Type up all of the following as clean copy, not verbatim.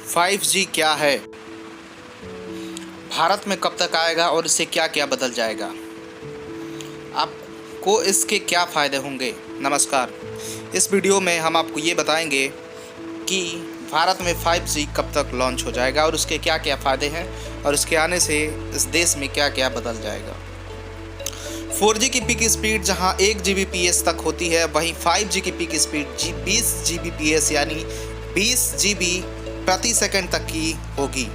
5G क्या है, भारत में कब तक आएगा और इससे क्या क्या बदल जाएगा, आपको इसके क्या फ़ायदे होंगे। नमस्कार, इस वीडियो में हम आपको ये बताएंगे कि भारत में 5G कब तक लॉन्च हो जाएगा और उसके क्या क्या फ़ायदे हैं और इसके आने से इस देश में क्या क्या बदल जाएगा। 4G की पीक स्पीड जहां 1 Gbps तक होती है, वहीं 5G की पीक स्पीड 20 Gbps यानी 20 GB प्रति सेकंड तक की होगी।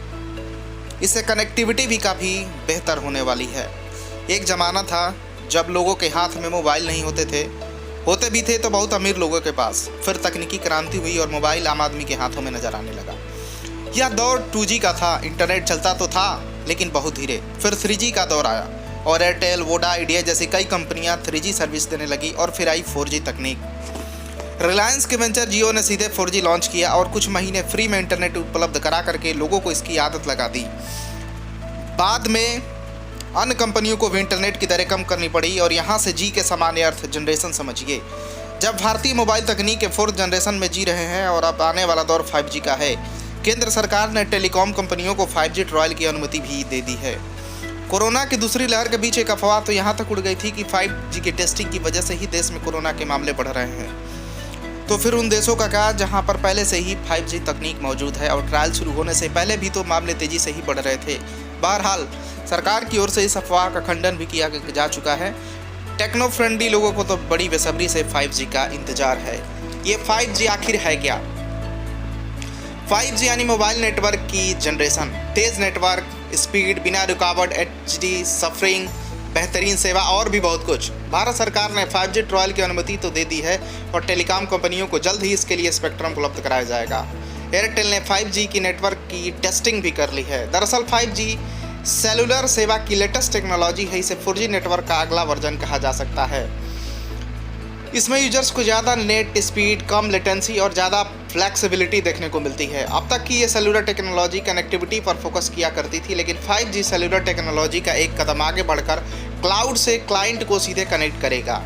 इससे कनेक्टिविटी भी काफ़ी बेहतर होने वाली है। एक ज़माना था जब लोगों के हाथ में मोबाइल नहीं होते भी थे तो बहुत अमीर लोगों के पास। फिर तकनीकी क्रांति हुई और मोबाइल आम आदमी के हाथों में नज़र आने लगा। यह दौर 2G का था, इंटरनेट चलता तो था लेकिन बहुत धीरे। फिर 3G का दौर आया और एयरटेल, वोडा, आइडिया जैसी कई कंपनियां 3G सर्विस देने लगी और फिर आई 4G तकनीक। रिलायंस के वेंचर जियो ने सीधे 4G लॉन्च किया और कुछ महीने फ्री में इंटरनेट उपलब्ध करा करके लोगों को इसकी आदत लगा दी। बाद में अन्य कंपनियों को भी इंटरनेट की दरें कम करनी पड़ी और यहाँ से जी के सामान्य अर्थ जनरेशन समझिए। जब भारतीय मोबाइल तकनीक के 4th जनरेशन में जी रहे हैं और अब आने वाला दौर 5G का है। केंद्र सरकार ने टेलीकॉम कंपनियों को 5G ट्रायल की अनुमति भी दे दी है। कोरोना की दूसरी लहर के बीच एक अफवाह तो यहाँ तक उड़ गई थी कि 5G की टेस्टिंग की वजह से ही देश में कोरोना के मामले बढ़ रहे हैं। तो फिर उन देशों का क्या जहाँ पर पहले से ही 5G तकनीक मौजूद है और ट्रायल शुरू होने से पहले भी तो मामले तेज़ी से ही बढ़ रहे थे। बहरहाल सरकार की ओर से इस अफवाह का खंडन भी किया जा चुका है। टेक्नो फ्रेंडली लोगों को तो बड़ी बेसब्री से 5G का इंतजार है। ये 5G आखिर है क्या? 5G यानी मोबाइल नेटवर्क की जनरेशन, तेज़ नेटवर्क स्पीड, बिना रुकावट, HD सफरिंग, बेहतरीन सेवा और भी बहुत कुछ। भारत सरकार ने 5G ट्रायल की अनुमति तो दे दी है और टेलीकॉम कंपनियों को जल्द ही इसके लिए स्पेक्ट्रम उपलब्ध कराया जाएगा। एयरटेल ने 5G की नेटवर्क की टेस्टिंग भी कर ली है। दरअसल 5G सेलुलर सेवा की लेटेस्ट टेक्नोलॉजी है। इसे 4G नेटवर्क का अगला वर्जन कहा जा सकता है। इसमें यूजर्स को ज़्यादा नेट स्पीड, कम लेटेंसी और ज़्यादा फ्लेक्सिबिलिटी देखने को मिलती है। अब तक की ये सेलुलर टेक्नोलॉजी कनेक्टिविटी पर फोकस किया करती थी, लेकिन 5G सेलुलर टेक्नोलॉजी का एक कदम आगे बढ़कर क्लाउड से क्लाइंट को सीधे कनेक्ट करेगा।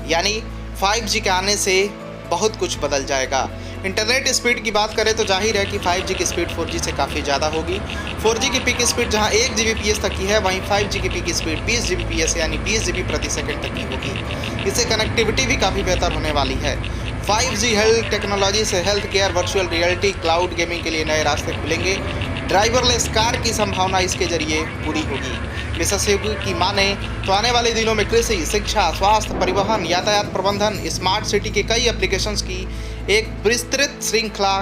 यानी 5G के आने से बहुत कुछ बदल जाएगा। इंटरनेट स्पीड की बात करें तो जाहिर है कि 5G की स्पीड 4G से काफ़ी ज़्यादा होगी। 4G की पीक स्पीड जहां 1 Gbps तक की है, वहीं 5G की पीक स्पीड 20 Gbps यानी 20 GB प्रति सेकंड तक की होगी। इससे कनेक्टिविटी भी काफ़ी बेहतर होने वाली है। 5G हेल्थ टेक्नोलॉजी से health care, virtual reality, cloud gaming के लिए नए रास्ते खुलेंगे। ड्राइवरलेस कार की संभावना इसके जरिए पूरी होगी। विशेषज्ञों की माने तो आने वाले दिनों में कृषि, शिक्षा, स्वास्थ्य, परिवहन, यातायात प्रबंधन, स्मार्ट सिटी के कई एप्लीकेशंस की एक विस्तृत श्रृंखला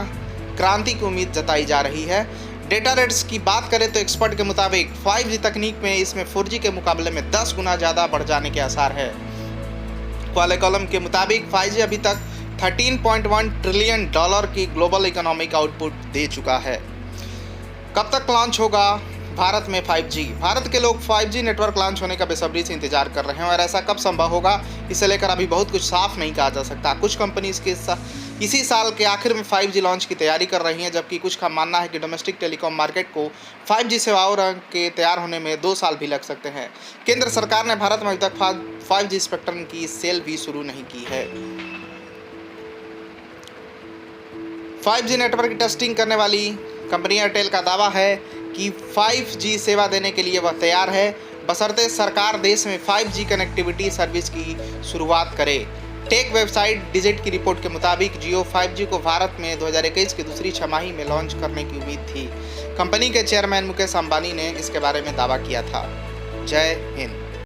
क्रांति की उम्मीद जताई जा रही है। डेटा रेट्स की बात करें तो एक्सपर्ट के मुताबिक 5G तकनीक में इसमें 4G के मुकाबले में 10 गुना ज़्यादा बढ़ जाने के आसार है। क्वालकॉम के मुताबिक 5G अभी तक $13.1 ट्रिलियन की ग्लोबल इकोनॉमिक आउटपुट दे चुका है। कब तक लॉन्च होगा भारत में 5G? भारत के लोग 5G नेटवर्क लॉन्च होने का बेसब्री से इंतजार कर रहे हैं और ऐसा कब संभव होगा इसे लेकर अभी बहुत कुछ साफ नहीं कहा जा सकता। कुछ कंपनी इसी साल के आखिर में 5G लॉन्च की तैयारी कर रही हैं, जबकि कुछ का मानना है कि डोमेस्टिक टेलीकॉम मार्केट को 5G सेवाओं के तैयार होने में 2 साल भी लग सकते हैं। केंद्र सरकार ने भारत में अभी तक 5G स्पेक्ट्रम की सेल भी शुरू नहीं की है। 5G नेटवर्क की टेस्टिंग करने वाली कंपनी एयरटेल का दावा है कि 5G सेवा देने के लिए वह तैयार है, बशर्ते सरकार देश में 5G कनेक्टिविटी सर्विस की शुरुआत करे। टेक वेबसाइट डिजिट की रिपोर्ट के मुताबिक जियो 5G को भारत में 2021 की दूसरी छमाही में लॉन्च करने की उम्मीद थी। कंपनी के चेयरमैन मुकेश अंबानी ने इसके बारे में दावा किया था। जय हिंद।